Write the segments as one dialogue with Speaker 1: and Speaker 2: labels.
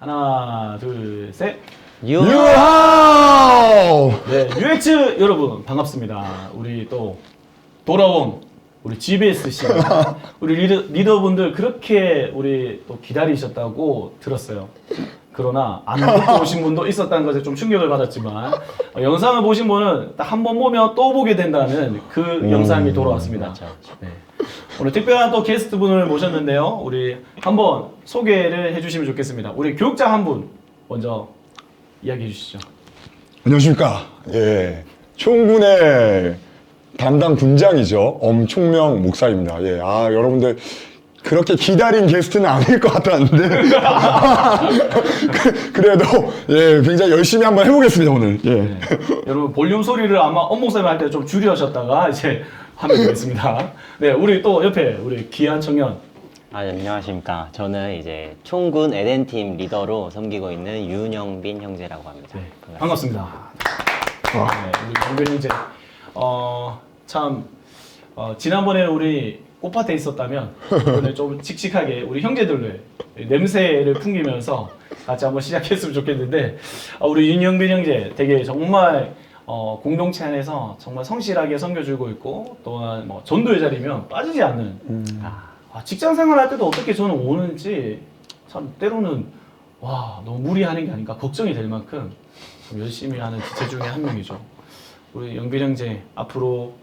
Speaker 1: 하나, 둘, 셋.
Speaker 2: 유하우!
Speaker 1: 네, UX 여러분 반갑습니다. 우리 또 돌아온 우리 GBS 씨, 우리 리더분들 그렇게 우리 또 기다리셨다고 들었어요. 그러나 안 듣고 오신 분도 있었다는 것에 좀 충격을 받았지만 영상을 보신 분은 딱 한 번 보면 또 보게 된다는 그 영상이 돌아왔습니다.
Speaker 3: 맞죠.
Speaker 1: 네. 오늘 특별한 또 게스트분을 모셨는데요. 우리 한번 소개를 해주시면 좋겠습니다. 우리 교육장 한 분 먼저 이야기해 주시죠.
Speaker 2: 안녕하십니까. 예. 총군의 담당 군장이죠. 엄총명 목사입니다. 예. 아, 여러분들 그렇게 기다린 게스트는 아닐 것 같았는데. 그래도, 예, 굉장히 열심히 한번 해보겠습니다, 오늘. 예.
Speaker 1: 네. 여러분 볼륨 소리를 아마 엄목사님 할 때 좀 줄이셨다가 이제 하면 되겠습니다. 네, 우리 또 옆에 우리 귀한 청년.
Speaker 3: 안녕하십니까. 저는 이제 총군 에덴팀 리더로 섬기고 있는 윤영빈 형제라고 합니다.
Speaker 1: 네, 반갑습니다. 네, 우리 영빈 형제. 지난번에 우리 꽃밭에 있었다면 오늘 좀 칙칙하게 우리 형제들의 냄새를 풍기면서 같이 한번 시작했으면 좋겠는데 우리 윤영빈 형제 되게 정말 공동체 안에서 정말 성실하게 섬겨주고 있고 또한 뭐 전도의 자리면 빠지지 않는 직장 생활할 때도 어떻게 저는 오는지 참 때로는 와 너무 무리하는 게 아닌가 걱정이 될 만큼 좀 열심히 하는 지체 중에 한 명이죠. 우리 영빈 형제 앞으로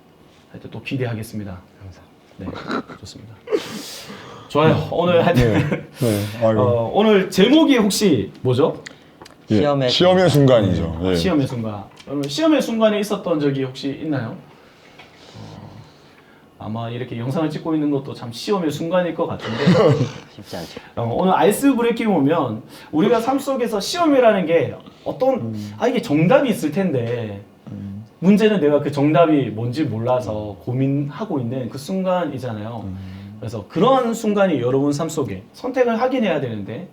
Speaker 1: 하여튼 또 기대하겠습니다. 항상. 네, 좋습니다. 좋아요. 오늘 하여튼 오늘 제목이 혹시 뭐죠?
Speaker 2: 예. 시험의 순간이죠. 예.
Speaker 1: 시험의 순간. 여러분 시험의 순간에 있었던 적이 혹시 있나요? 아마 이렇게 영상을 찍고 있는 것도 참 시험의 순간일 것 같은데
Speaker 3: 쉽지 않죠.
Speaker 1: 오늘 아이스 브레이킹 오면 우리가 삶 속에서 시험이라는 게 어떤 이게 정답이 있을 텐데 문제는 내가 그 정답이 뭔지 몰라서 고민하고 있는 그 순간이잖아요. 그래서 그런 순간이 여러분 삶 속에 선택을 하긴 해야 되는데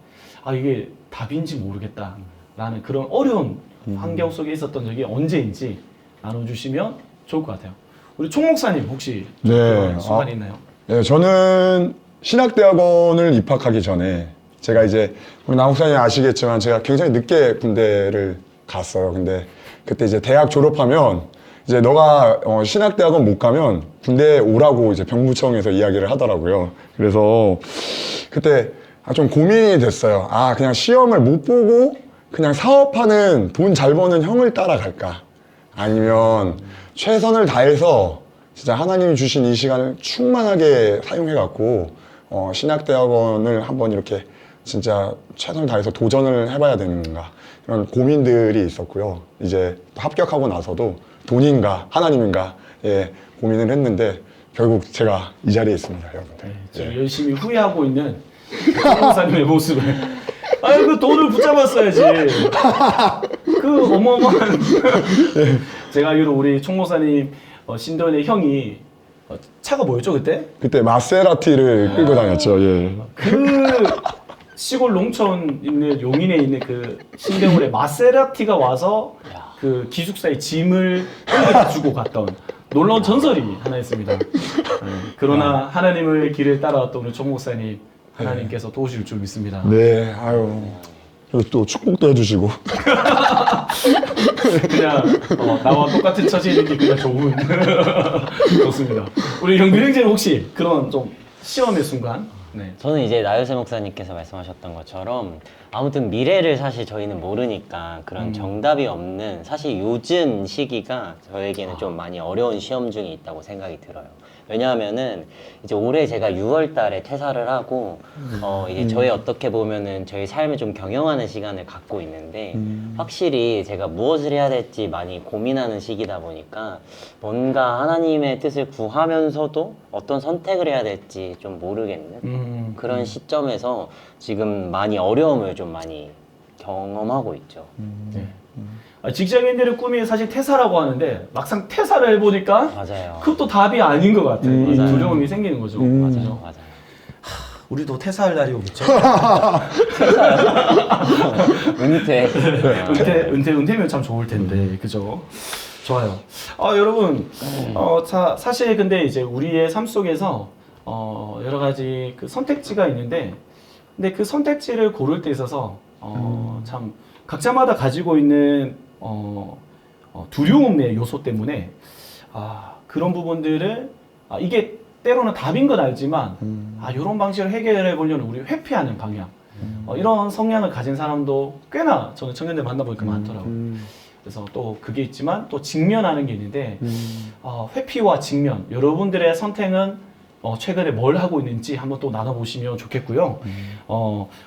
Speaker 1: 이게 답인지 모르겠다라는 그런 어려운 환경 속에 있었던 적이 언제인지 나눠주시면 좋을 것 같아요. 우리 총 목사님 혹시 그런 순간이 있나요?
Speaker 2: 네, 저는 신학대학원을 입학하기 전에 제가 이제 우리 남 목사님 아시겠지만 제가 굉장히 늦게 군대를 갔어요. 근데 그때 이제 대학 졸업하면 이제 너가 신학대학원 못 가면 군대에 오라고 이제 병무청에서 이야기를 하더라고요. 그래서 그때 좀 고민이 됐어요. 그냥 시험을 못 보고 그냥 사업하는 돈 잘 버는 형을 따라갈까? 아니면 최선을 다해서 진짜 하나님이 주신 이 시간을 충만하게 사용해갖고 신학대학원을 한번 이렇게 진짜 최선을 다해서 도전을 해봐야 되는가 이런 고민들이 있었고요. 이제 합격하고 나서도 돈인가 하나님인가 고민을 했는데 결국 제가 이 자리에 있습니다, 여러분들.
Speaker 1: 네, 지금 열심히 후회하고 있는 총 목사님의 모습을 그 돈을 붙잡았어야지. 그 어마어마한 제가 알기로 우리 총 목사님 신도현의 형이 차가 뭐였죠 그때?
Speaker 2: 그때 마세라티를 끌고 다녔죠. 예.
Speaker 1: 그 시골 농촌 있는 용인에 있는 그 신대물에 마세라티가 와서 그 기숙사에 짐을 끌고 주고 갔던 놀라운 전설이 하나 있습니다. 그러나 하나님의 길을 따라왔던 우리 총 목사님 하나님께서 도우실 줄 믿습니다.
Speaker 2: 네, 아유. 그리고 또 축복도 해주시고.
Speaker 1: 그냥 나와 똑같은 처지에 있는 게 그냥 좋은 좋습니다. 우리 영빈 형제는 혹시 그런 좀 시험의 순간? 네.
Speaker 3: 저는 이제 나요세 목사님께서 말씀하셨던 것처럼 아무튼 미래를 사실 저희는 모르니까 그런 정답이 없는 사실 요즘 시기가 저에게는 좀 많이 어려운 시험 중에 있다고 생각이 들어요. 왜냐하면은 이제 올해 제가 6월 달에 퇴사를 하고 이제 저희 어떻게 보면은 저희 삶을 좀 경영하는 시간을 갖고 있는데 확실히 제가 무엇을 해야 될지 많이 고민하는 시기다 보니까 뭔가 하나님의 뜻을 구하면서도 어떤 선택을 해야 될지 좀 모르겠는 그런 시점에서 지금 많이 어려움을 좀 많이 경험하고 있죠.
Speaker 1: 네. 직장인들의 꿈이 사실 퇴사라고 하는데 막상 퇴사를 해보니까
Speaker 3: 맞아요.
Speaker 1: 그것도 답이 아닌 것 같아요. 이
Speaker 3: 맞아요.
Speaker 1: 두려움이 생기는 거죠.
Speaker 3: 맞아요, 맞아요.
Speaker 1: 우리도 퇴사할 날이 오겠죠.
Speaker 3: 은퇴.
Speaker 1: 은퇴면 참 좋을 텐데, 그죠? 좋아요. 여러분, 사실 근데 이제 우리의 삶 속에서 여러 가지 그 선택지가 있는데, 근데 그 선택지를 고를 때 있어서 참 각자마다 가지고 있는 두려움의 요소 때문에 그런 부분들을 이게 때로는 답인 건 알지만 이런 방식으로 해결해 보려는 우리 회피하는 방향 이런 성향을 가진 사람도 꽤나 저는 청년들 만나보니까 많더라고요. 그래서 또 그게 있지만 또 직면하는 게 있는데 회피와 직면 여러분들의 선택은 최근에 뭘 하고 있는지 한번 또 나눠보시면 좋겠고요.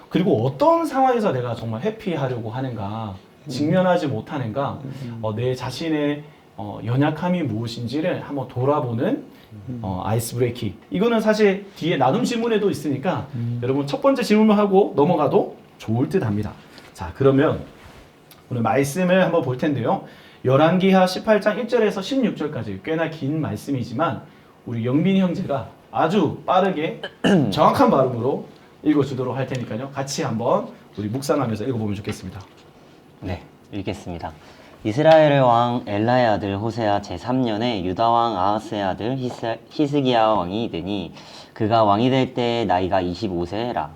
Speaker 1: 그리고 어떤 상황에서 내가 정말 회피하려고 하는가 직면하지 못하는가 내 자신의 연약함이 무엇인지를 한번 돌아보는 아이스 브레이킹. 이거는 사실 뒤에 나눔 질문에도 있으니까 여러분 첫 번째 질문만 하고 넘어가도 좋을 듯 합니다. 자, 그러면 오늘 말씀을 한번 볼 텐데요. 열왕기하 18장 1절에서 16절까지 꽤나 긴 말씀이지만 우리 영빈이 형제가 아주 빠르게 정확한 발음으로 읽어주도록 할 테니까요. 같이 한번 우리 묵상하면서 읽어보면 좋겠습니다.
Speaker 3: 네, 읽겠습니다. 이스라엘의 왕 엘라의 아들 호세아 제3년에 유다 왕 아하스의 아들 히스기야 왕이 되니 그가 왕이 될 때 나이가 25세라.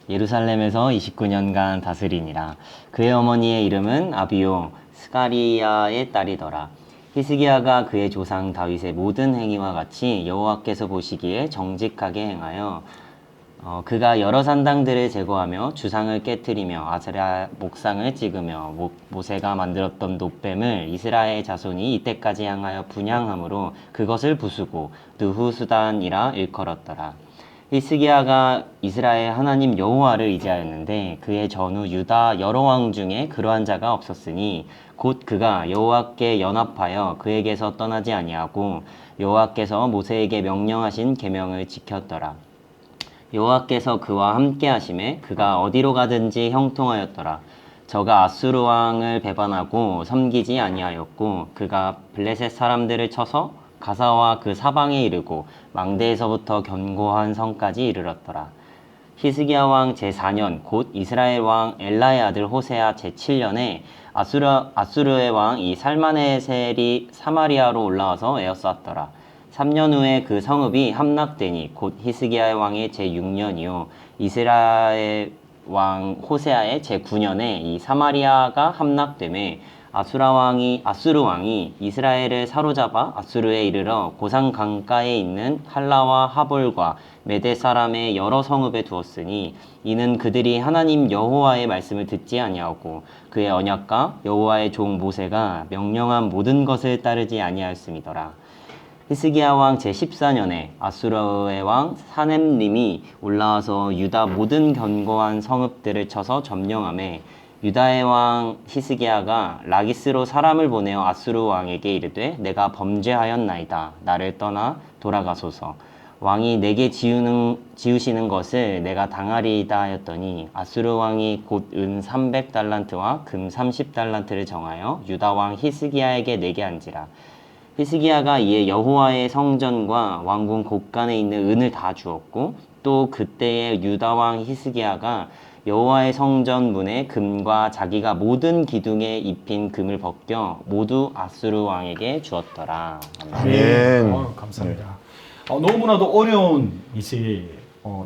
Speaker 3: 예루살렘에서 29년간 다스리니라. 그의 어머니의 이름은 아비요 스가리야의 딸이더라. 히스기야가 그의 조상 다윗의 모든 행위와 같이 여호와께서 보시기에 정직하게 행하여 그가 여러 산당들을 제거하며 주상을 깨뜨리며 아세라 목상을 찍으며 모세가 만들었던 놋뱀을 이스라엘 자손이 이때까지 향하여 분향함으로 그것을 부수고 느후수단이라 일컬었더라. 히스기야가 이스라엘 하나님 여호와를 의지하였는데 그의 전후 유다 여러 왕 중에 그러한 자가 없었으니 곧 그가 여호와께 연합하여 그에게서 떠나지 아니하고 여호와께서 모세에게 명령하신 계명을 지켰더라. 여호와께서 그와 함께 하심에 그가 어디로 가든지 형통하였더라. 저가 아수르 왕을 배반하고 섬기지 아니하였고 그가 블레셋 사람들을 쳐서 가사와 그 사방에 이르고 망대에서부터 견고한 성까지 이르렀더라. 히스기야 왕 제4년 곧 이스라엘 왕 엘라의 아들 호세아 제7년에 아수르의 왕 이 살마네셀이 사마리아로 올라와서 에워쌌더라. 3년 후에 그 성읍이 함락되니 곧 히스기야의 왕의 제6년이요 이스라엘 왕 호세아의 제9년에 이 사마리아가 함락되매 아수르 왕이 이스라엘을 사로잡아 아수르에 이르러 고산 강가에 있는 할라와 하볼과 메대 사람의 여러 성읍에 두었으니 이는 그들이 하나님 여호와의 말씀을 듣지 아니하고 그의 언약과 여호와의 종 모세가 명령한 모든 것을 따르지 아니하였음이더라. 히스기야 왕 제14년에 아수르의 왕 사넴림이 올라와서 유다 모든 견고한 성읍들을 쳐서 점령하매 유다의 왕 히스기야가 라기스로 사람을 보내어 아수르 왕에게 이르되 내가 범죄하였나이다. 나를 떠나 돌아가소서. 왕이 내게 지우시는 것을 내가 당하리이다 하였더니 아수르 왕이 곧 은 300달란트와 금 30달란트를 정하여 유다 왕 히스기야에게 내게 한지라. 히스기야가 이에 여호와의 성전과 왕궁 곳간에 있는 은을 다 주었고 또 그때의 유다 왕 히스기야가 여호와의 성전 문에 금과 자기가 모든 기둥에 입힌 금을 벗겨 모두 아수르 왕에게 주었더라.
Speaker 2: 아멘.
Speaker 1: 감사합니다. 너무나도 어려운 이제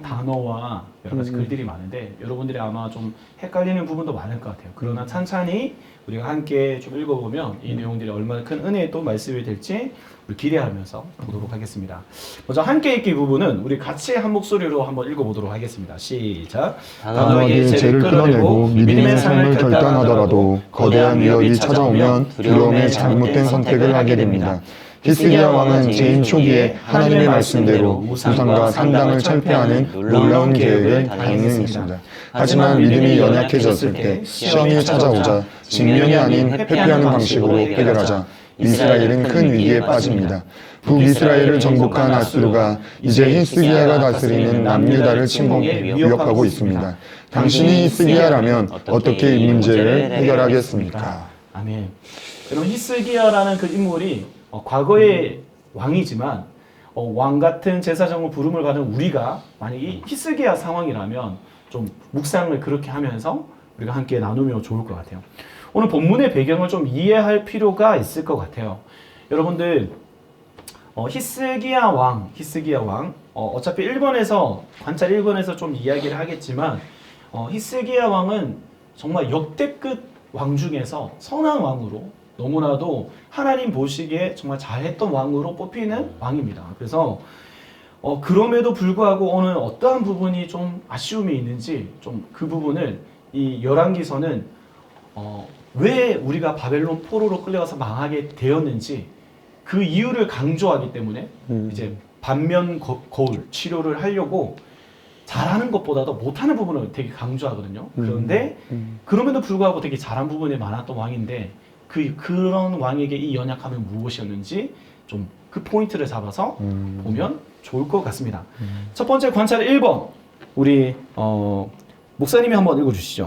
Speaker 1: 단어와 여러 가지 글들이 많은데 여러분들이 아마 좀 헷갈리는 부분도 많을 것 같아요. 그러나 찬찬히 우리가 함께 좀 읽어보면 이 내용들이 얼마나 큰 은혜의 또 말씀이 될지 우리 기대하면서 보도록 하겠습니다. 먼저 함께 읽기 부분은 우리 같이 한 목소리로 한번 읽어보도록 하겠습니다. 시작.
Speaker 2: 단호하게 죄를 끊어내고 믿음의 삶을 결단하더라도 거대한 위협이 찾아오면 두려움에 잘못된 선택을 하게 됩니다. 히스기야 왕은 재임 초기에 하나님의 말씀대로 우상과 산당을 철폐하는 놀라운 계획을 단행했습니다. 하지만 믿음이 연약해졌을 때 시험이 찾아오자 직면이 아닌 회피하는 방식으로 해결하자 이스라엘은 큰 위기에 빠집니다. 북이스라엘을 정복한 아수르가 이제 히스기야가 다스리는 남유다를 침공해 위협하고 있습니다. 당신이 히스기야라면 어떻게 이 문제를 해결하겠습니까?
Speaker 1: 아멘. 여러분 히스기야라는 그 인물이 과거의 왕이지만 왕 같은 제사장으로 부름을 받은 우리가 만약에 히스기야 상황이라면 좀 묵상을 그렇게 하면서 우리가 함께 나누면 좋을 것 같아요. 오늘 본문의 배경을 좀 이해할 필요가 있을 것 같아요. 여러분들 히스기야 왕 어차피 관찰 1권에서 좀 이야기를 하겠지만 히스기야 왕은 정말 역대급 왕 중에서 선한 왕으로 너무나도 하나님 보시기에 정말 잘했던 왕으로 뽑히는 왕입니다. 그래서 그럼에도 불구하고 오늘 어떠한 부분이 좀 아쉬움이 있는지 좀 그 부분을 이 열왕기서는 왜 우리가 바벨론 포로로 끌려가서 망하게 되었는지 그 이유를 강조하기 때문에 이제 반면 거울 치료를 하려고 잘하는 것보다도 못하는 부분을 되게 강조하거든요. 그런데 그럼에도 불구하고 되게 잘한 부분이 많았던 왕인데 그런 왕에게 이 연약함은 무엇이었는지 좀 그 포인트를 잡아서 보면 좋을 것 같습니다. 첫 번째 관찰 1번 우리 목사님이 한번 읽어주시죠.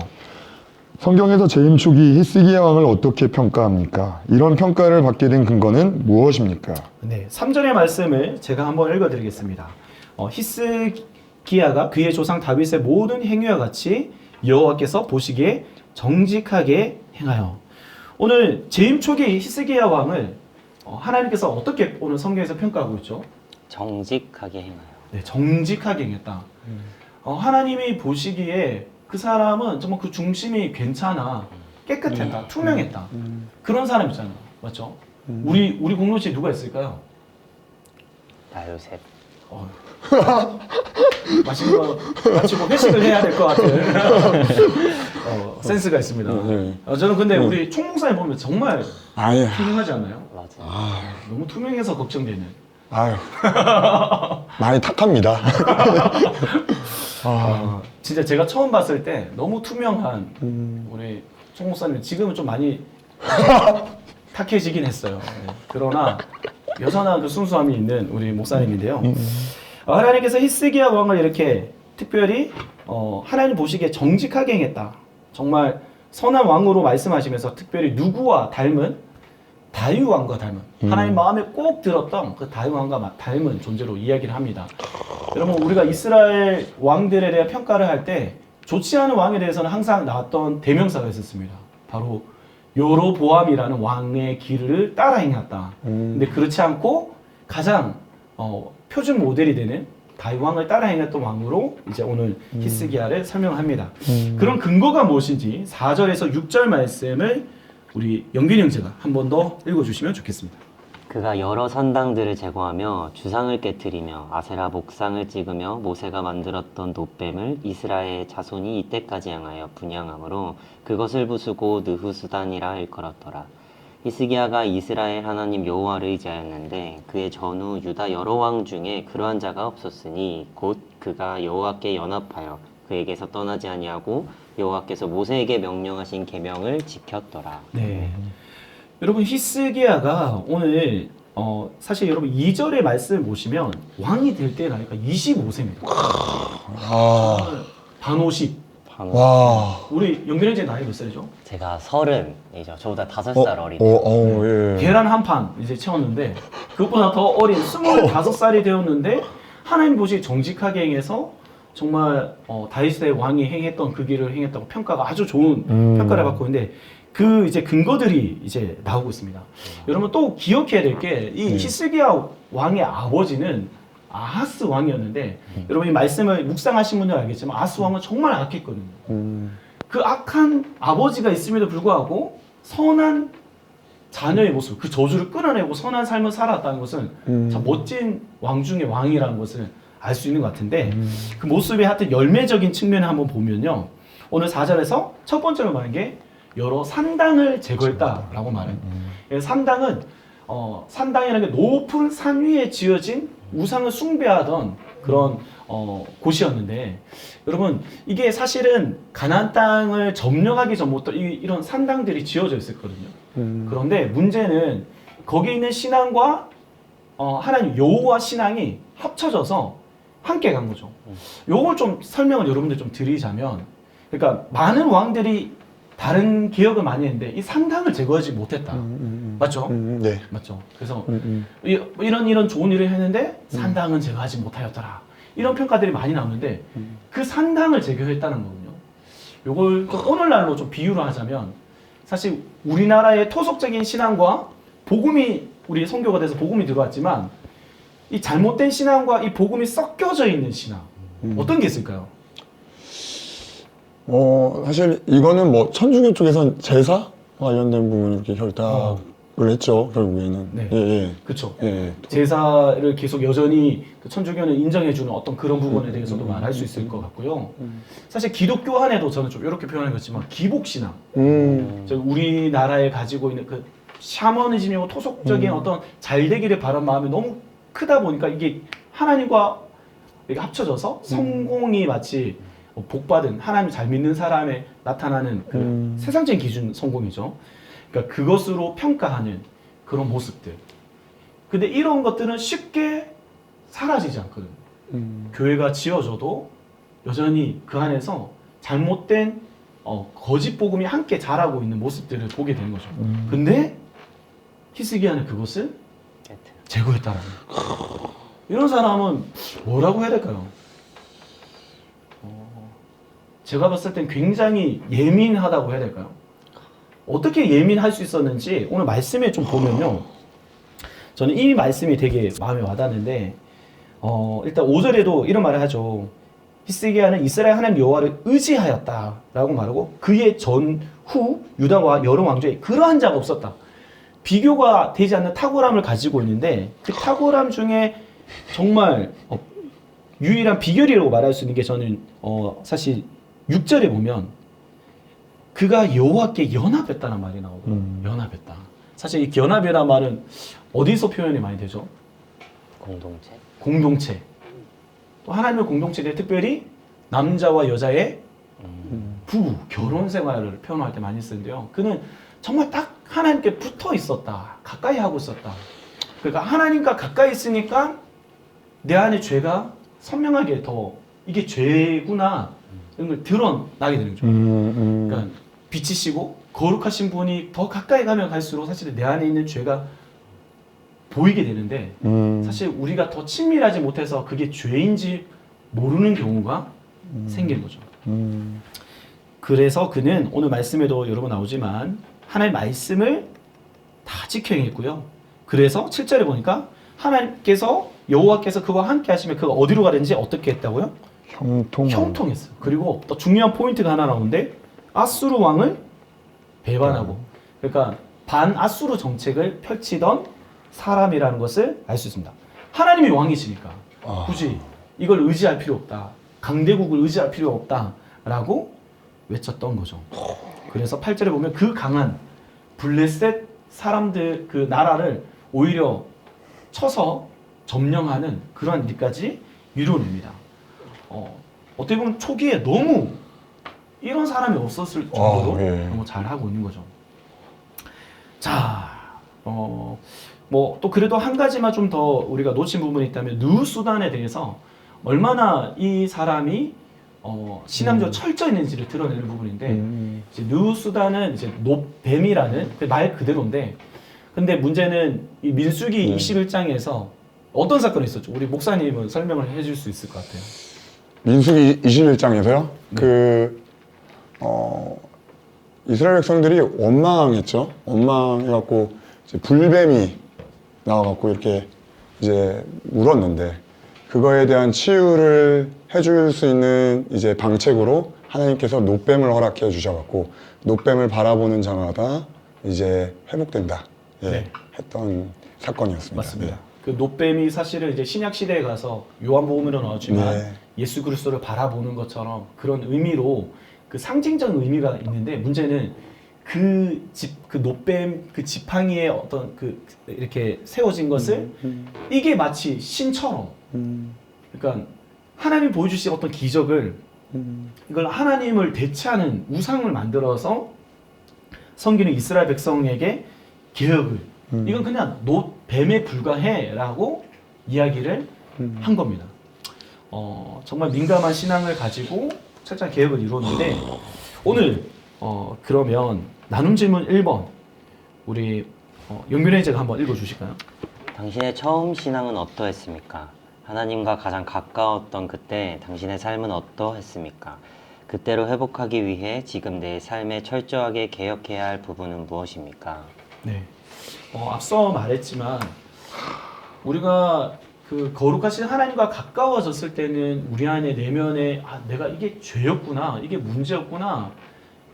Speaker 2: 성경에서 재임축이 히스기야 왕을 어떻게 평가합니까? 이런 평가를 받게 된 근거는 무엇입니까?
Speaker 1: 네, 3절의 말씀을 제가 한번 읽어드리겠습니다. 히스기야가 그의 조상 다윗의 모든 행위와 같이 여호와께서 보시기에 정직하게 행하여. 오늘 재임 초기 히스기야 왕을 하나님께서 어떻게 오늘 성경에서 평가하고 있죠?
Speaker 3: 정직하게 행하여.
Speaker 1: 네, 정직하게 행했다. 하나님이 보시기에 그 사람은 정말 그 중심이 괜찮아, 깨끗했다, 투명했다. 그런 사람 있잖아요, 맞죠? 우리 공동체에 누가 있을까요?
Speaker 3: 나 요셉.
Speaker 1: 맛있는 거 마치고 회식을 해야 될 것 같은 센스가 있습니다. 저는 근데 우리 총목사님 보면 정말
Speaker 2: 아예.
Speaker 1: 투명하지 않나요?
Speaker 3: 맞아.
Speaker 1: 너무 투명해서 걱정되는.
Speaker 2: 아유. 많이 탁합니다.
Speaker 1: 진짜 제가 처음 봤을 때 너무 투명한 우리 총목사님 지금은 좀 많이 탁해지긴 했어요. 네. 그러나 여전한 그 순수함이 있는 우리 목사님인데요. 하나님께서 히스기야 왕을 이렇게 특별히 하나님 보시기에 정직하게 행했다. 정말 선한 왕으로 말씀하시면서 특별히 누구와 닮은? 다윗 왕과 닮은, 하나님 마음에 꼭 들었던 그 다윗 왕과 닮은 존재로 이야기를 합니다. 여러분, 우리가 이스라엘 왕들에 대한 평가를 할 때 좋지 않은 왕에 대해서는 항상 나왔던 대명사가 있었습니다. 바로 여로보암이라는 왕의 길을 따라 행했다. 근데 그렇지 않고 가장 표준 모델이 되는 다윗 왕을 따라 행했던 왕으로 이제 오늘 히스기야를 설명합니다. 그런 근거가 무엇인지 4절에서 6절 말씀을 우리 영균이 형제가 한 번 더 읽어주시면 좋겠습니다.
Speaker 3: 그가 여러 산당들을 제거하며 주상을 깨뜨리며 아세라 목상을 찍으며 모세가 만들었던 놋뱀을 이스라엘 자손이 이때까지 향하여 분향함으로 그것을 부수고 느후수단이라 일컬었더라. 히스기야가 이스라엘 하나님 여호와를 의지하였는데 그의 전후 유다 여러 왕 중에 그러한 자가 없었으니 곧 그가 여호와께 연합하여 그에게서 떠나지 아니하고 여호와께서 모세에게 명령하신 계명을 지켰더라.
Speaker 1: 네. 여러분, 히스기야가 오늘 사실 여러분 2절의 말씀을 보시면 왕이 될 때 나이가 25세입니다. 반오십.
Speaker 2: 와.
Speaker 1: 우리 영균 형제 나이 몇 살이죠?
Speaker 3: 제가 30이죠. 저보다 5살 어린.
Speaker 2: 예.
Speaker 1: 계란 한 판 이제 채웠는데 그것보다 더 어린 25살이 되었는데 하나님 보시기 정직하게 행해서 정말 다윗의 왕이 행했던 그 길을 행했다고 평가가 아주 좋은 평가를 받고 있는데 그 이제 근거들이 이제 나오고 있습니다. 여러분 또 기억해야 될 게 이 히스기야 왕의 아버지는 아하스 왕이었는데 여러분 이 말씀을 묵상하신 분들 알겠지만 아하스 왕은 정말 악했거든요. 그 악한 아버지가 있음에도 불구하고 선한 자녀의 모습, 그 저주를 끌어내고 선한 삶을 살았다는 것은 참 멋진 왕 중의 왕이라는 것을 알 수 있는 것 같은데 그 모습의 하여튼 열매적인 측면을 한번 보면요. 오늘 4절에서 첫 번째로 말한 게 여러 산당을 제거했다라고 말해요. 산당은 산당이라는 게 높은 산 위에 지어진 우상을 숭배하던 그런 곳이었는데 여러분 이게 사실은 가나안 땅을 점령하기 전부터 이런 산당들이 지어져 있었거든요. 그런데 문제는 거기 있는 신앙과 하나님 여호와 신앙이 합쳐져서 함께 간 거죠. 요걸 좀 설명을 여러분들 좀 드리자면 그러니까 많은 왕들이 다른 개혁을 많이 했는데 이 산당을 제거하지 못했다. 맞죠?
Speaker 2: 네.
Speaker 1: 맞죠. 그래서 이런 좋은 일을 했는데 산당은 제거하지 못하였더라. 이런 평가들이 많이 나오는데 그 산당을 제거했다는 거군요. 요걸 좀 오늘날로 좀 비유를 하자면 사실 우리나라의 토속적인 신앙과 복음이 우리 선교가 돼서 복음이 들어왔지만 이 잘못된 신앙과 이 복음이 섞여져 있는 신앙 어떤 게 있을까요?
Speaker 2: 사실 이거는 뭐 천주교 쪽에선 제사 관련된 부분 이렇게 결탁을 했죠, 결국에는.
Speaker 1: 네.
Speaker 2: 예, 예.
Speaker 1: 그렇죠.
Speaker 2: 예, 예.
Speaker 1: 제사를 계속 여전히 그 천주교는 인정해주는 어떤 그런 부분에 대해서도 말할 수 있을 것 같고요. 사실 기독교 안에도 저는 좀 이렇게 표현하겠지만 기복신앙, 우리나라에 가지고 있는 그 샤머니즘이고 토속적인 어떤 잘 되기를 바란 마음이 너무 크다 보니까 이게 하나님과 이렇게 합쳐져서 성공이 마치 복받은 하나님 잘 믿는 사람에 나타나는 그 세상적인 기준 성공이죠. 그러니까 그것으로 평가하는 그런 모습들. 근데 이런 것들은 쉽게 사라지지 않거든요. 교회가 지어져도 여전히 그 안에서 잘못된 거짓 복음이 함께 자라고 있는 모습들을 보게 되는 거죠. 근데 히스기야는 그것을 제거했다라는 거예요. 이런 사람은 뭐라고 해야 될까요? 제가 봤을 땐 굉장히 예민하다고 해야 될까요? 어떻게 예민할 수 있었는지 오늘 말씀에 좀 보면요. 저는 이 말씀이 되게 마음에 와닿는데 일단 5절에도 이런 말을 하죠. 히스기야는 이스라엘 하나님 여호와를 의지하였다라고 말하고 그의 전후 유다와 여러 왕조에 그러한 자가 없었다. 비교가 되지 않는 탁월함을 가지고 있는데 그 탁월함 중에 정말 유일한 비결이라고 말할 수 있는 게 저는 사실 6절에 보면 그가 여호와께 연합했다는 말이 나오거든요. 연합했다. 사실 이 연합이라는 말은 어디서 표현이 많이 되죠?
Speaker 3: 공동체.
Speaker 1: 공동체. 또 하나님의 공동체에 특별히 남자와 여자의 부부, 결혼 생활을 표현할 때 많이 쓰는데요. 그는 정말 딱 하나님께 붙어 있었다. 가까이 하고 있었다. 그러니까 하나님과 가까이 있으니까 내 안에 죄가 선명하게 더 이게 죄구나 이런 걸 드러나게 되는 거죠. 그러니까 빛이시고 거룩하신 분이 더 가까이 가면 갈수록 사실 내 안에 있는 죄가 보이게 되는데 사실 우리가 더 친밀하지 못해서 그게 죄인지 모르는 경우가 생기는 거죠. 그래서 그는 오늘 말씀에도 여러 번 나오지만 하나님의 말씀을 다 지켜 행했고요. 그래서 7절에 보니까 하나님께서 여호와께서 그와 함께 하시면 그가 어디로 가든지 어떻게 했다고요? 형통했어요. 그리고 또 중요한 포인트가 하나 나오는데 아수르 왕을 배반하고 그러니까 반아수르 정책을 펼치던 사람이라는 것을 알 수 있습니다. 하나님이 왕이시니까 굳이 이걸 의지할 필요 없다. 강대국을 의지할 필요 없다라고 외쳤던 거죠. 그래서 8절에 보면 그 강한 블레셋 사람들 그 나라를 오히려 쳐서 점령하는 그러한 일까지 이루어냅니다. 어떻게 보면 초기에 너무 이런 사람이 없었을 정도로 너무 잘하고 있는 거죠. 자, 뭐 또 그래도 한 가지만 좀 더 우리가 놓친 부분이 있다면 누수단에 대해서 얼마나 이 사람이 신앙적으로 철저 있는지를 드러내는 부분인데 이제 누수단은 이제 뱀이라는 그 말 그대로인데 근데 문제는 이 민수기 21장에서 어떤 사건이 있었죠? 우리 목사님은 설명을 해줄 수 있을 것 같아요.
Speaker 2: 민수기 21장에서요. 이스라엘 백성들이 원망했죠. 원망해갖고 이제 불뱀이 나와갖고 이렇게 이제 물었는데 그거에 대한 치유를 해줄 수 있는 이제 방책으로 하나님께서 노뱀을 허락해 주셔갖고 노뱀을 바라보는 자마다 이제 회복된다. 했던 사건이었습니다.
Speaker 1: 맞습니다. 그 노뱀이 사실은 이제 신약 시대에 가서 요한복음으로 나오지만 예수 그리스도를 바라보는 것처럼 그런 의미로 그 상징적인 의미가 있는데 문제는 그 노뱀 그 지팡이에 어떤 그 이렇게 세워진 것을 이게 마치 신처럼 그러니까 하나님 보여주신 어떤 기적을 이걸 하나님을 대체하는 우상을 만들어서 섬기는 이스라엘 백성에게 개혁을 이건 그냥 뱀에 불과해라고 이야기를 한 겁니다. 정말 민감한 신앙을 가지고 철저한 개혁을 이루었는데 오늘 그러면 나눔 질문 1번 우리 영균혜제가 한번 읽어주실까요?
Speaker 3: 당신의 처음 신앙은 어떠했습니까? 하나님과 가장 가까웠던 그때 당신의 삶은 어떠했습니까? 그때로 회복하기 위해 지금 내 삶에 철저하게 개혁해야 할 부분은 무엇입니까?
Speaker 1: 네. 앞서 말했지만 우리가 그 거룩하신 하나님과 가까워졌을 때는 우리 안에 내면에 내가 이게 죄였구나, 이게 문제였구나,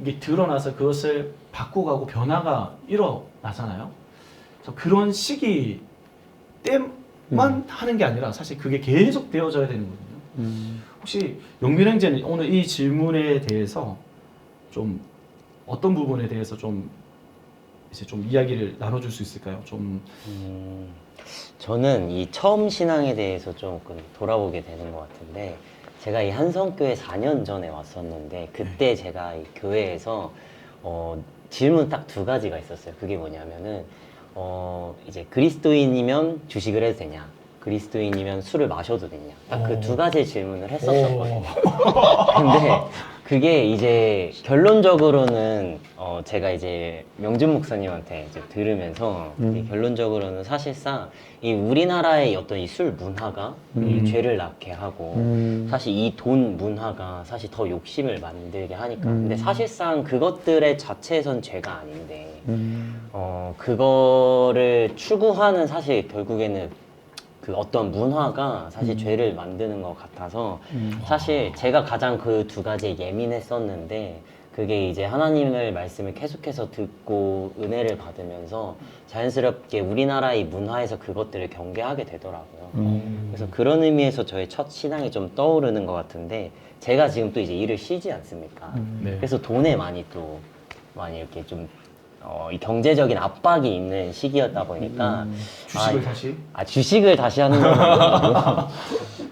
Speaker 1: 이게 드러나서 그것을 바꾸고 변화가 일어나잖아요. 그래서 그런 시기 때만 하는 게 아니라 사실 그게 계속 되어져야 되는 거거든요. 혹시 영민행제는 오늘 이 질문에 대해서 좀 어떤 부분에 대해서 좀 이제 좀 이야기를 나눠줄 수 있을까요? 좀
Speaker 3: 저는 이 처음 신앙에 대해서 조금 돌아보게 되는 것 같은데, 제가 이 한성교회 4년 전에 왔었는데 그때 제가 이 교회에서 질문 딱 두 가지가 있었어요. 그게 뭐냐면은 이제 그리스도인이면 주식을 해도 되냐, 그리스도인이면 술을 마셔도 되냐, 딱 그 두 가지 질문을 했었거든요. 근데 그게 이제 결론적으로는 제가 이제 명준 목사님한테 이제 들으면서 이 결론적으로는 사실상 이 우리나라의 어떤 이 술 문화가 이 죄를 낳게 하고 사실 이 돈 문화가 사실 더 욕심을 만들게 하니까, 근데 사실상 그것들의 자체에선 죄가 아닌데 그거를 추구하는 사실 결국에는 그 어떤 문화가 사실 죄를 만드는 것 같아서, 사실 제가 가장 그 두 가지에 예민했었는데 그게 이제 하나님의 말씀을 계속해서 듣고 은혜를 받으면서 자연스럽게 우리나라의 문화에서 그것들을 경계하게 되더라고요. 그래서 그런 의미에서 저의 첫 신앙이 좀 떠오르는 것 같은데, 제가 지금 또 이제 일을 쉬지 않습니까?
Speaker 1: 네.
Speaker 3: 그래서 돈에 많이 이렇게 좀 이 경제적인 압박이 있는 시기였다 보니까
Speaker 1: 주식을 다시
Speaker 3: 주식을 다시 하는 건 아니고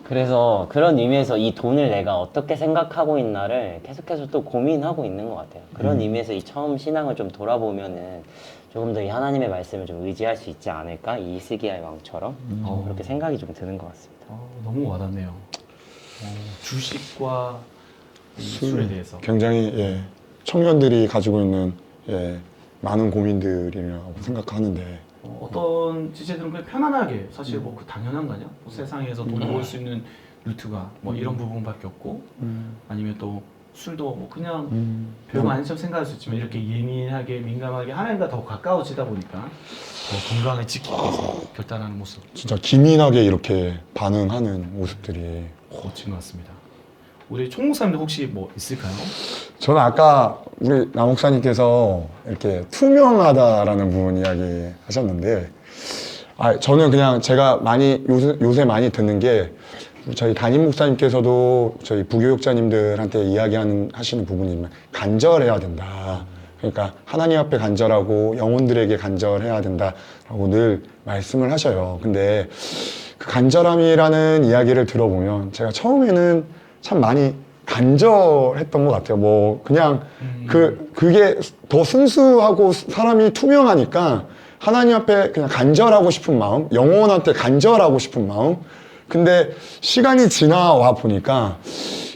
Speaker 3: 그래서 그런 의미에서 이 돈을 내가 어떻게 생각하고 있나를 계속해서 또 고민하고 있는 것 같아요. 그런 의미에서 이 처음 신앙을 좀 돌아보면은 조금 더 이 하나님의 말씀을 좀 의지할 수 있지 않을까, 이 이스기야의 왕처럼 그렇게 생각이 좀 드는 것 같습니다.
Speaker 1: 너무 와닿네요. 주식과 이 술에 대해서.
Speaker 2: 굉장히 청년들이 가지고 있는 많은 고민들이라고 생각하는데
Speaker 1: 어떤 지체들은 그냥 편안하게 사실 뭐 그 당연한 거냐? 뭐 세상에서 돈 벌 수 있는 루트가 뭐 이런 부분밖에 없고, 아니면 또 술도 뭐 그냥 별거 아닌 척 생각할 수 있지만 이렇게 예민하게 민감하게 하나님과 더 가까워지다 보니까 더 건강을 지키기 위해서 결단하는 모습
Speaker 2: 진짜 기민하게 이렇게 반응하는 모습들이
Speaker 1: 멋진 것 같습니다. 우리 총 목사님도 혹시 뭐 있을까요?
Speaker 2: 저는 아까 우리 남 목사님께서 이렇게 투명하다라는 부분 이야기 하셨는데, 저는 그냥 제가 요새 많이 듣는 게, 저희 담임 목사님께서도 저희 부교육자님들한테 하시는 부분이지만 간절해야 된다. 그러니까 하나님 앞에 간절하고 영혼들에게 간절해야 된다라고 늘 말씀을 하셔요. 근데 그 간절함이라는 이야기를 들어보면 제가 처음에는 참 많이 간절했던 것 같아요. 뭐 그냥 그게 더 순수하고 사람이 투명하니까 하나님 앞에 그냥 간절하고 싶은 마음, 영혼한테 간절하고 싶은 마음. 근데 시간이 지나와 보니까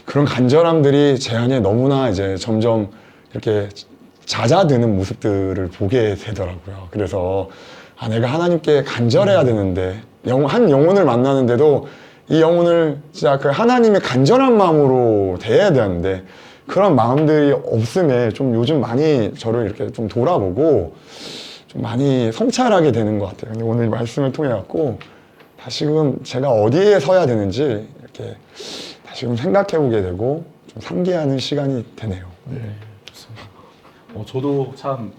Speaker 2: 그런 간절함들이 제 안에 너무나 이제 점점 이렇게 잦아드는 모습들을 보게 되더라고요. 그래서 내가 하나님께 간절해야 되는데, 한 영혼을 만나는데도 이 영혼을 진짜 그 하나님의 간절한 마음으로 대해야 되는데, 그런 마음들이 없음에 좀 요즘 많이 저를 이렇게 좀 돌아보고 좀 많이 성찰하게 되는 것 같아요. 근데 오늘 말씀을 통해 갖고 다시금 제가 어디에 서야 되는지 이렇게 다시금 생각해 보게 되고 좀 상기하는 시간이 되네요.
Speaker 1: 네, 좋습니다. 저도 참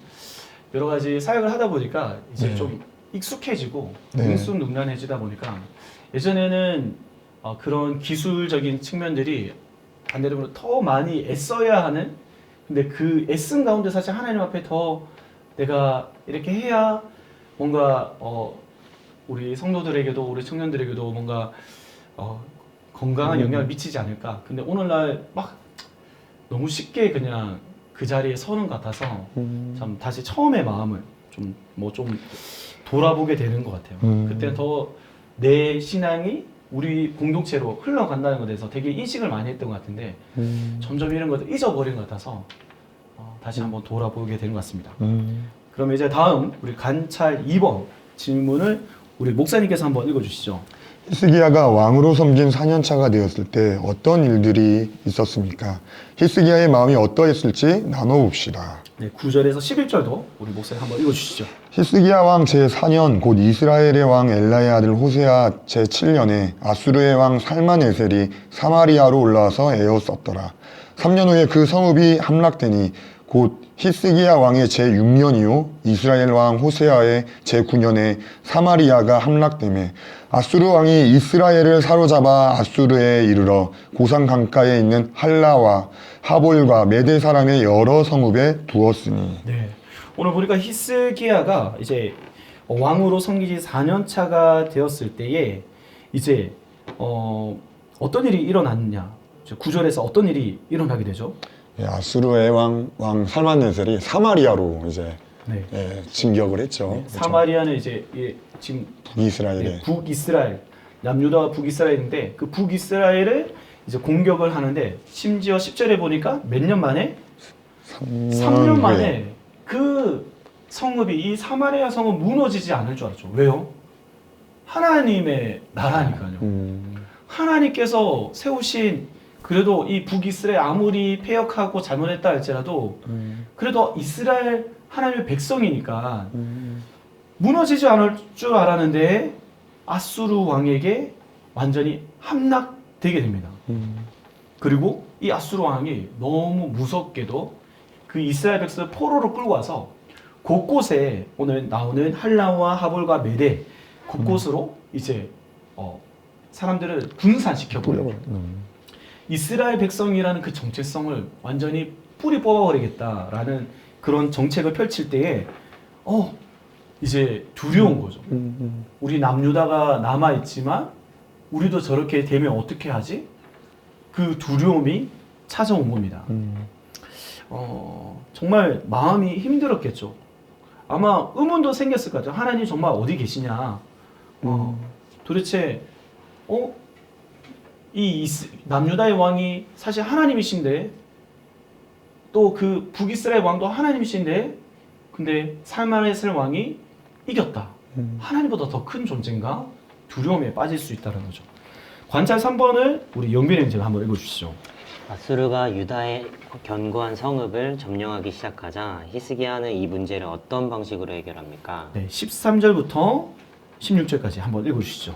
Speaker 1: 여러 가지 사역을 하다 보니까 이제 좀 익숙해지고 능숙능란해지다 보니까, 예전에는 그런 기술적인 측면들이 반대로 더 많이 애써야 하는, 근데 그 애쓴 가운데 사실 하나님 앞에 더 내가 이렇게 해야 뭔가 우리 성도들에게도 우리 청년들에게도 뭔가 건강한 영향을 미치지 않을까. 근데 오늘날 막 너무 쉽게 그냥 그 자리에 서는 것 같아서 참 다시 처음의 마음을 좀 돌아보게 되는 것 같아요. 그때 더 내 신앙이 우리 공동체로 흘러간다는 것에 대해서 되게 인식을 많이 했던 것 같은데 점점 이런 것들 잊어버린 것 같아서 다시 한번 돌아보게 되는 것 같습니다. 그럼 이제 다음 우리 관찰 2번 질문을 우리 목사님께서 한번 읽어주시죠.
Speaker 2: 히스기야가 왕으로 섬긴 4년차가 되었을 때 어떤 일들이 있었습니까? 히스기야의 마음이 어떠했을지 나눠봅시다.
Speaker 1: 네, 9절에서 11절도 우리 목사님 한번 읽어주시죠.
Speaker 2: 히스기야 왕 제4년 곧 이스라엘의 왕 엘라의 아들 호세아 제7년에 아수르의 왕 살만에셀이 사마리아로 올라와서 에워쌌더라. 3년 후에 그 성읍이 함락되니 곧 히스기야 왕의 제6년이요 이스라엘 왕 호세아의 제9년에 사마리아가 함락되매 아수르 왕이 이스라엘을 사로잡아 아수르에 이르러 고산 강가에 있는 할라와 하볼과 메대 사람의 여러 성읍에 두었으니.
Speaker 1: 네. 오늘 보니까 히스기야가 이제 왕으로 섬긴 지 4년 차가 되었을 때에 이제 어떤 일이 일어났냐? 9절에서 어떤 일이 일어나게 되죠?
Speaker 2: 예, 아수르의 왕 살만네셀이 사마리아로 이제
Speaker 1: 네.
Speaker 2: 예, 진격을 했죠. 그렇죠?
Speaker 1: 사마리아는 이제 지금
Speaker 2: 북이스라엘에
Speaker 1: 북이스라엘, 남유다와 북이스라엘인데 그 북이스라엘을 이제 공격을 하는데 심지어 10절에 보니까 몇 년 만에 3년 만에 그 성읍이 이 사마리아 성은 무너지지 않을 줄 알았죠. 왜요? 하나님의 나라니까요. 하나님께서 세우신 그래도 이 북이스라엘 아무리 패역하고 잘못했다 할지라도 그래도 이스라엘 하나님의 백성이니까 무너지지 않을 줄 알았는데 아수르 왕에게 완전히 함락되게 됩니다. 그리고 이 아수르 왕이 너무 무섭게도 그 이스라엘 백성을 포로로 끌고 와서 곳곳에 오늘 나오는 할라와 하볼과 메대 곳곳으로 이제 사람들을 분산시켜버려요. 이스라엘 백성이라는 그 정체성을 완전히 뿌리 뽑아버리겠다라는 그런 정책을 펼칠 때에 이제 두려운 거죠. 우리 남유다가 남아있지만 우리도 저렇게 되면 어떻게 하지? 그 두려움이 찾아온 겁니다. 정말 마음이 힘들었겠죠. 아마 의문도 생겼을 것 같아요. 하나님 정말 어디 계시냐? 도대체 남유다의 왕이 사실 하나님이신데 또 그 북이스라엘 왕도 하나님이신데 근데 살만에셀 왕이 이겼다. 하나님보다 더 큰 존재인가? 두려움에 빠질 수 있다는 거죠. 관찰 3번을 우리 영빈 형제가 한번 읽어주시죠.
Speaker 3: 아수르가 유다의 견고한 성읍을 점령하기 시작하자 히스기야는 이 문제를 어떤 방식으로 해결합니까?
Speaker 1: 네, 13절부터 16절까지 한번 읽어주시죠.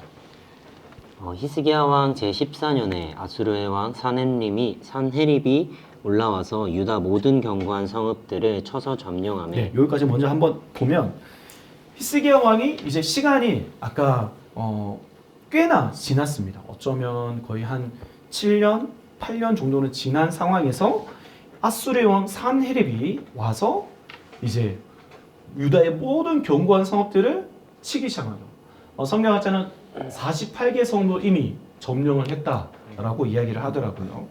Speaker 3: 히스기야 왕 제14년에 아수르의 왕 산헤립이 올라와서 유다 모든 견고한 성읍들을 쳐서 점령하며
Speaker 1: 네, 여기까지 먼저 한번 보면 히스기야 왕이 이제 시간이 아까 꽤나 지났습니다. 어쩌면 거의 한 7년, 8년 정도는 지난 상황에서 아수르의 왕 산헤립이 와서 이제 유다의 모든 견고한 성읍들을 치기 시작하죠. 성경학자는 48개 성도 이미 점령을 했다라고 이야기를 하더라고요.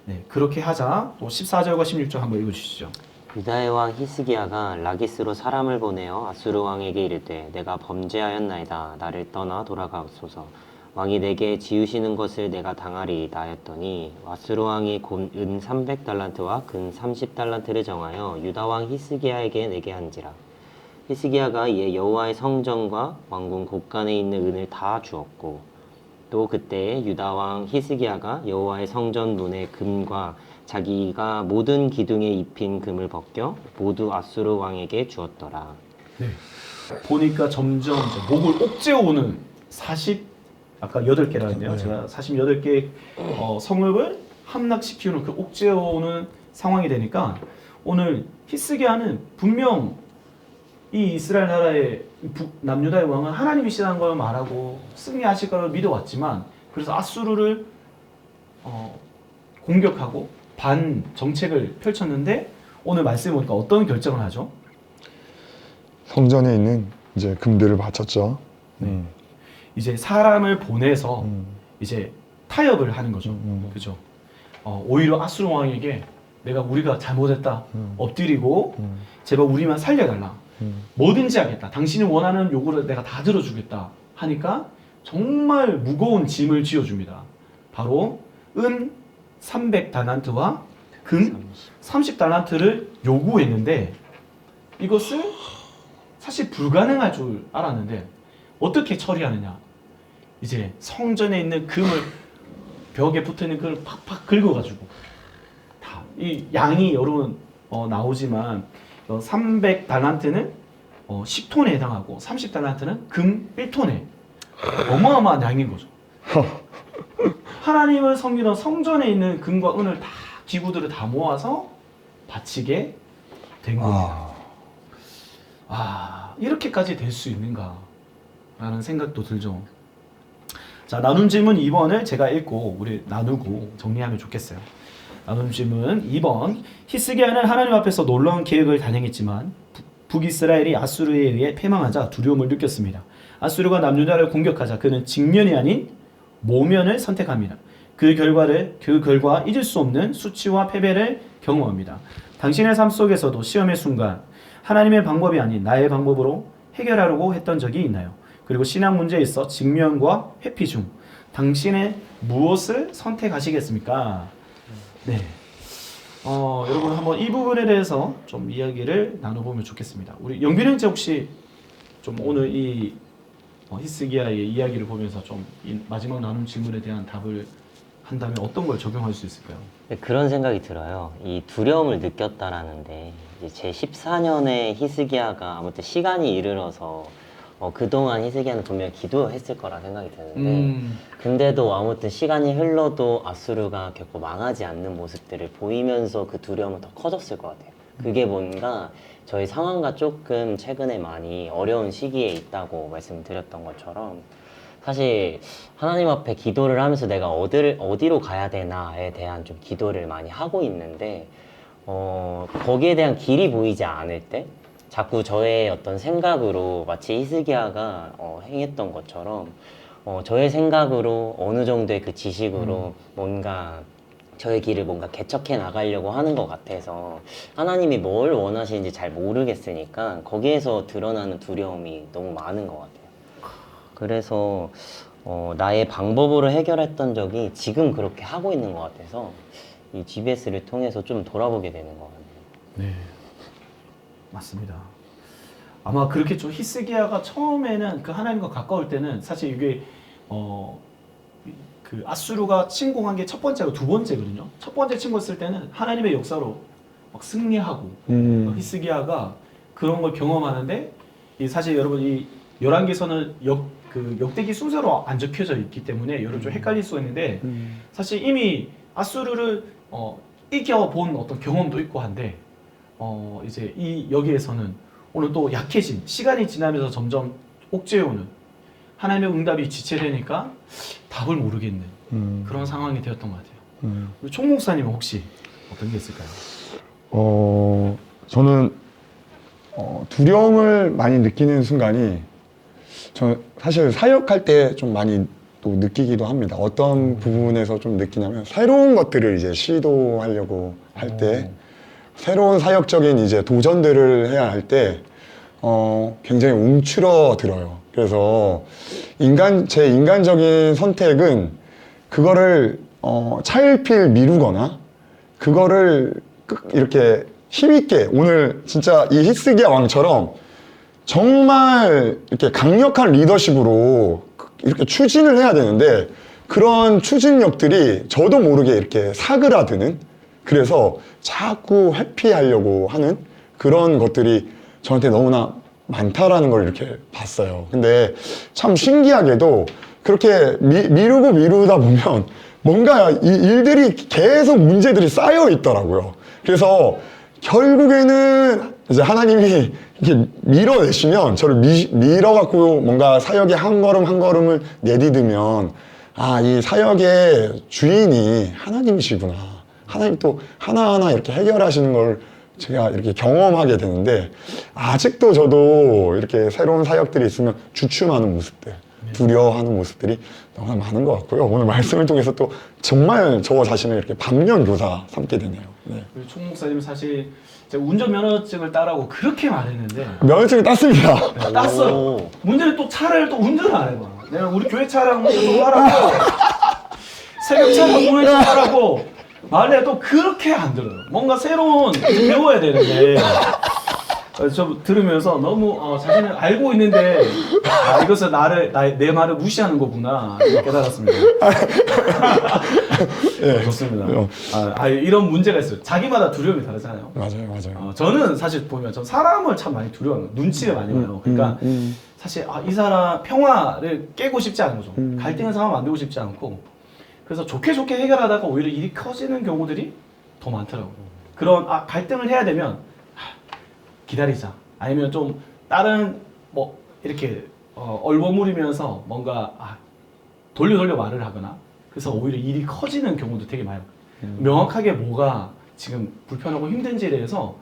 Speaker 1: 네, 그렇게 하자 또 14절과 16절 한번 읽어주시죠.
Speaker 3: 유다의 왕 히스기야가 라기스로 사람을 보내어 아수르 왕에게 이르되 내가 범죄하였나이다. 나를 떠나 돌아가옵소서. 왕이 내게 지으시는 것을 내가 당하리이다 하였더니 아수르 왕이 곧 은 300달란트와 금 30달란트를 정하여 유다 왕 히스기야에게 내게 한지라. 히스기야가 이에 여호와의 성전과 왕궁 곳간에 있는 은을 다 주었고 또 그때에 유다 왕 히스기야가 여호와의 성전 문의 금과 자기가 모든 기둥에 입힌 금을 벗겨 모두 아수르 왕에게 주었더라.
Speaker 1: 네. 보니까 점점 이제 목을 옥죄어오는 아까 8개라 했네요. 제가 48개 성읍을 함락시키는 그 옥죄어오는 상황이 되니까 오늘 히스기야는 분명 이 이스라엘 나라의 남유다의 왕은 하나님이시라는 걸 말하고 승리하실 걸 믿어왔지만 그래서 아수르를 공격하고 반 정책을 펼쳤는데 오늘 말씀해 보니까 어떤 결정을 하죠?
Speaker 2: 성전에 있는 이제 금들을 바쳤죠.
Speaker 1: 이제 사람을 보내서 이제 타협을 하는 거죠. 그죠? 오히려 아수르 왕에게 우리가 잘못했다. 엎드리고 제발 우리만 살려달라. 뭐든지 하겠다. 당신이 원하는 요구를 내가 다 들어주겠다. 하니까 정말 무거운 짐을 지어줍니다. 바로 은 300달란트와 금 30달란트를 요구했는데 이것을 사실 불가능할 줄 알았는데 어떻게 처리하느냐. 이제 성전에 있는 금을 벽에 붙어 있는 금을 팍팍 긁어가지고 다 이 양이 여러분 나오지만 300달란트는 10톤에 해당하고 30달란트는 금 1톤에 어마어마한 양인 거죠. 하나님을 섬기던 성전에 있는 금과 은을 다 기구들을 다 모아서 바치게 된 겁니다. 이렇게까지 될 수 있는가 라는 생각도 들죠. 자, 나눔 질문 2번을 제가 읽고 우리 나누고 정리하면 좋겠어요. 나눔 질문 2번. 히스기야는 하나님 앞에서 놀라운 계획을 단행했지만 북이스라엘이 아수르에 의해 패망하자 두려움을 느꼈습니다. 아수르가 남유다를 공격하자 그는 직면이 아닌 모면을 선택합니다. 그 결과 잊을 수 없는 수치와 패배를 경험합니다. 당신의 삶 속에서도 시험의 순간 하나님의 방법이 아닌 나의 방법으로 해결하려고 했던 적이 있나요? 그리고 신앙 문제에 있어 직면과 회피 중 당신의 무엇을 선택하시겠습니까? 네. 여러분 한번 이 부분에 대해서 좀 이야기를 나눠보면 좋겠습니다. 우리 영빈 형제 혹시 좀 오늘 이 히스기야의 이야기를 보면서 좀 이 마지막 나눔 질문에 대한 답을 한다면 어떤 걸 적용할 수 있을까요?
Speaker 3: 네, 그런 생각이 들어요. 이 두려움을 느꼈다라는데 제 14년에 히스기야가 아무튼 시간이 이르러서 그동안 히스기야는 분명 기도했을 거라 생각이 드는데 근데도 아무튼 시간이 흘러도 아수르가 결코 망하지 않는 모습들을 보이면서 그 두려움은 더 커졌을 것 같아요. 그게 뭔가 저희 상황과 조금 최근에 많이 어려운 시기에 있다고 말씀드렸던 것처럼 사실 하나님 앞에 기도를 하면서 내가 어디로 가야 되나에 대한 좀 기도를 많이 하고 있는데 거기에 대한 길이 보이지 않을 때 자꾸 저의 어떤 생각으로 마치 히스기야가 행했던 것처럼 저의 생각으로 어느 정도의 그 지식으로 뭔가 저의 길을 뭔가 개척해 나가려고 하는 것 같아서 하나님이 뭘 원하시는지 잘 모르겠으니까 거기에서 드러나는 두려움이 너무 많은 것 같아요. 그래서 나의 방법으로 해결했던 적이 지금 그렇게 하고 있는 것 같아서 이 GBS를 통해서 좀 돌아보게 되는 것 같네요.
Speaker 1: 네, 맞습니다. 아마 그렇게 좀 히스기야가 처음에는 그 하나님과 가까울 때는 사실 이게 그 아수르가 침공한 게 첫 번째고 두 번째거든요. 첫 번째 침공했을 때는 하나님의 역사로 막 승리하고 히스기야가 그런 걸 경험하는데 사실 여러분 이 열왕기서는 역대기 순서로 안 적혀져 있기 때문에 여러분 좀 헷갈릴 수가 있는데 사실 이미 아수르를 이겨본 어떤 경험도 있고 한데 이제 여기에서는 오늘 또 약해진 시간이 지나면서 점점 옥죄어오는 하나님의 응답이 지체되니까 답을 모르겠는 그런 상황이 되었던 것 같아요. 우리 총 목사님은 혹시 어떤 게 있을까요?
Speaker 2: 저는 두려움을 많이 느끼는 순간이 저는 사실 사역할 때 좀 많이 또 느끼기도 합니다. 어떤 부분에서 좀 느끼냐면 새로운 것들을 이제 시도하려고 할 때 새로운 사역적인 이제 도전들을 해야 할 때 굉장히 움츠러들어요. 그래서 제 인간적인 선택은 그거를 차일피일 미루거나 그거를 이렇게 힘있게 오늘 진짜 이 히스기야 왕처럼 정말 이렇게 강력한 리더십으로 이렇게 추진을 해야 되는데 그런 추진력들이 저도 모르게 이렇게 사그라드는 그래서 자꾸 회피하려고 하는 그런 것들이 저한테 너무나 많다라는 걸 이렇게 봤어요. 근데 참 신기하게도 그렇게 미루다 보면 뭔가 이 일들이 계속 문제들이 쌓여 있더라고요. 그래서 결국에는 이제 하나님이 이렇게 밀어내시면 저를 밀어갖고 뭔가 사역의 한 걸음 한 걸음을 내디디면 이 사역의 주인이 하나님이시구나. 하나님 또 하나하나 이렇게 해결하시는 걸 제가 이렇게 경험하게 되는데 아직도 저도 이렇게 새로운 사역들이 있으면 주춤하는 모습들, 두려워하는 모습들이 너무나 많은 것 같고요. 오늘 말씀을 통해서 또 정말 저 자신을 이렇게 반면교사 삼게 되네요. 네.
Speaker 1: 우리 총 목사님 사실 제가 운전면허증을 따라고 그렇게 말했는데
Speaker 2: 면허증을 땄습니다.
Speaker 1: 네, 땄어. 문제는 또 차를 또 운전을 안 해봐. 내가 우리 교회 차량 운전 좀 하라고 새벽 차량 운전 좀 하라고 말해 또 그렇게 안 들어요. 뭔가 새로운 배워야 되는데 좀 들으면서 너무 자신은 알고 있는데 이것은 내 말을 무시하는 거구나 이렇게 깨달았습니다. 좋습니다. 이런 문제가 있어요. 자기마다 두려움이 다르잖아요.
Speaker 2: 맞아요.
Speaker 1: 저는 사실 보면 전 사람을 참 많이 두려워해요. 눈치가 많이 와요. 그러니까 사실 이 사람 평화를 깨고 싶지 않은 거죠. 갈등의 상황 만들고 싶지 않고 그래서 좋게 해결하다가 오히려 일이 커지는 경우들이 더 많더라고요. 그런 갈등을 해야 되면 기다리자. 아니면 좀 다른 뭐 이렇게 얼버무리면서 뭔가 돌려 말을 하거나 그래서 오히려 일이 커지는 경우도 되게 많아요. 명확하게 뭐가 지금 불편하고 힘든지에 대해서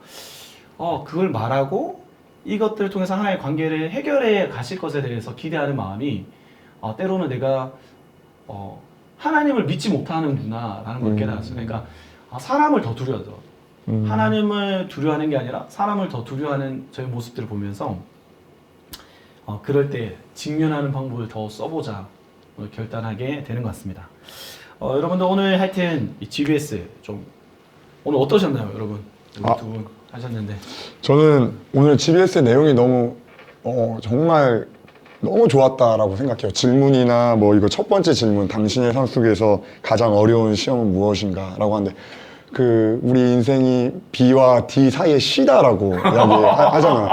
Speaker 1: 그걸 말하고 이것들을 통해서 하나의 관계를 해결해 가실 것에 대해서 기대하는 마음이 때로는 내가 하나님을 믿지 못하는구나라는 걸 깨달았어요. 그러니까 사람을 더 두려워하죠. 하나님을 두려워하는 게 아니라 사람을 더 두려워하는 저의 모습들을 보면서 그럴 때 직면하는 방법을 더 써보자 결단하게 되는 것 같습니다. 여러분들 오늘 하여튼 이 GBS 좀 오늘 어떠셨나요, 여러분? 두 분 하셨는데
Speaker 2: 저는 오늘 GBS의 내용이 너무 정말 너무 좋았다라고 생각해요. 질문이나 뭐 이거 첫 번째 질문, 당신의 삶 속에서 가장 어려운 시험은 무엇인가라고 하는데 우리 인생이 B와 D 사이에 C다라고 이야기하잖아요.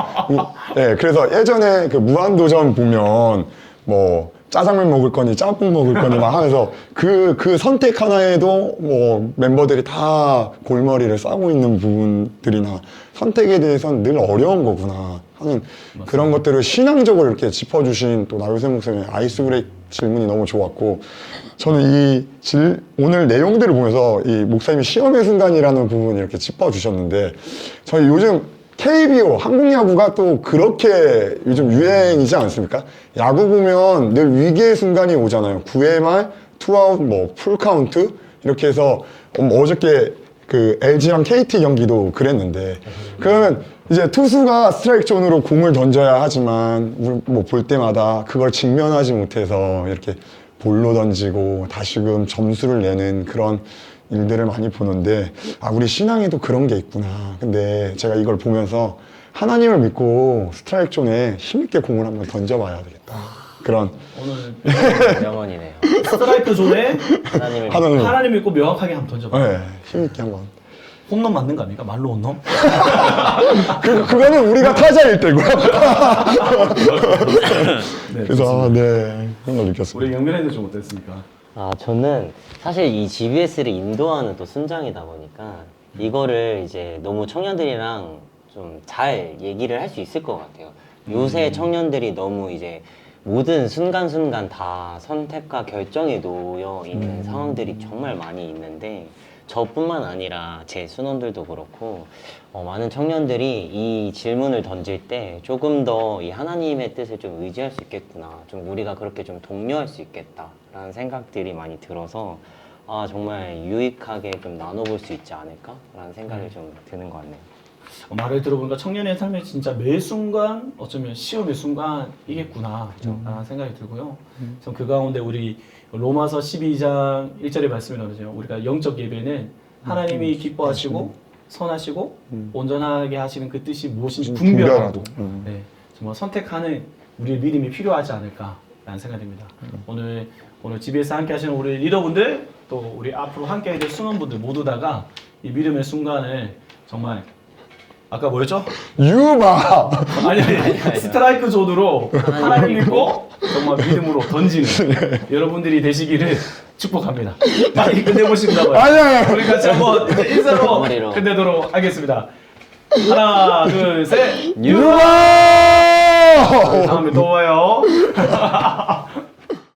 Speaker 2: 네, 그래서 예전에 그 무한도전 보면 뭐 짜장면 먹을 거니 짬뽕 먹을 거니 막 하면서 그 선택 하나에도 뭐 멤버들이 다 골머리를 싸고 있는 부분들이나 선택에 대해서는 늘 어려운 거구나 하는
Speaker 1: 맞습니다.
Speaker 2: 그런 것들을 신앙적으로 이렇게 짚어주신 또 나유세 목사님의 아이스 브레이크 질문이 너무 좋았고 저는 오늘 내용들을 보면서 이 목사님이 시험의 순간이라는 부분을 이렇게 짚어주셨는데 저희 요즘 KBO, 한국 야구가 또 그렇게 요즘 유행이지 않습니까? 야구 보면 늘 위기의 순간이 오잖아요. 9회 말, 투아웃, 뭐 풀카운트 이렇게 해서 어저께 그 LG랑 KT 경기도 그랬는데 그러면 이제 투수가 스트라이크 존으로 공을 던져야 하지만 뭐 볼 때마다 그걸 직면하지 못해서 이렇게 볼로 던지고 다시금 점수를 내는 그런 일들을 많이 보는데 우리 신앙에도 그런 게 있구나. 근데 제가 이걸 보면서 하나님을 믿고 스트라이크 존에 힘있게 공을 한번 던져봐야 되겠다. 그런
Speaker 1: 오늘
Speaker 3: 명언이네요.
Speaker 1: 스트라이크 존에
Speaker 3: 하나님을
Speaker 1: 하나님 믿고 명확하게 한번 던져봐.
Speaker 2: 네, 힘있게 한번.
Speaker 1: 홈런 맞는 거 아닙니까? 말로 홈런?
Speaker 2: 그거는 우리가 타자일 때고요.
Speaker 1: 네,
Speaker 2: 그래서 그런 걸 느꼈습니다.
Speaker 1: 우리 영민이는 좀 어땠습니까?
Speaker 3: 저는 사실 이 GBS를 인도하는 또 순장이다 보니까 이거를 이제 너무 청년들이랑 좀 잘 얘기를 할 수 있을 것 같아요. 요새 청년들이 너무 이제 모든 순간순간 다 선택과 결정에 놓여 있는 상황들이 정말 많이 있는데 저뿐만 아니라 제 순원들도 그렇고 많은 청년들이 이 질문을 던질 때 조금 더 이 하나님의 뜻을 좀 의지할 수 있겠구나, 좀 우리가 그렇게 좀 독려할 수 있겠다라는 생각들이 많이 들어서 정말 유익하게 좀 나눠볼 수 있지 않을까라는 생각이 좀 드는 것 같네요.
Speaker 1: 말을 들어보니까 청년의 삶에 진짜 매 순간 어쩌면 시험의 순간이겠구나 라는 생각이 들고요. 전 그 가운데 우리 로마서 12장 1절의 말씀이 나오죠. 우리가 영적 예배는 하나님이 기뻐하시고 선하시고 온전하게 하시는 그 뜻이 무엇인지 분별하고 네, 정말 선택하는 우리의 믿음이 필요하지 않을까라는 생각이 듭니다. 오늘 GBS 함께 하시는 우리 리더분들 또 우리 앞으로 함께 될 순원분들 모두 다가 이 믿음의 순간을 정말 아까 뭐였죠?
Speaker 2: 유바!
Speaker 1: 아니 스트라이크 존으로 하나님 믿고 정말 믿음으로 던지는 여러분들이 되시기를 축복합니다. 빨리 끝내보시고
Speaker 2: 아니야.
Speaker 1: 우리 같이 한번 이제 인사로
Speaker 3: 마무리로.
Speaker 1: 끝내도록 하겠습니다. 하나, 둘, 셋.
Speaker 2: 유바!
Speaker 1: 다음에 또 봐요.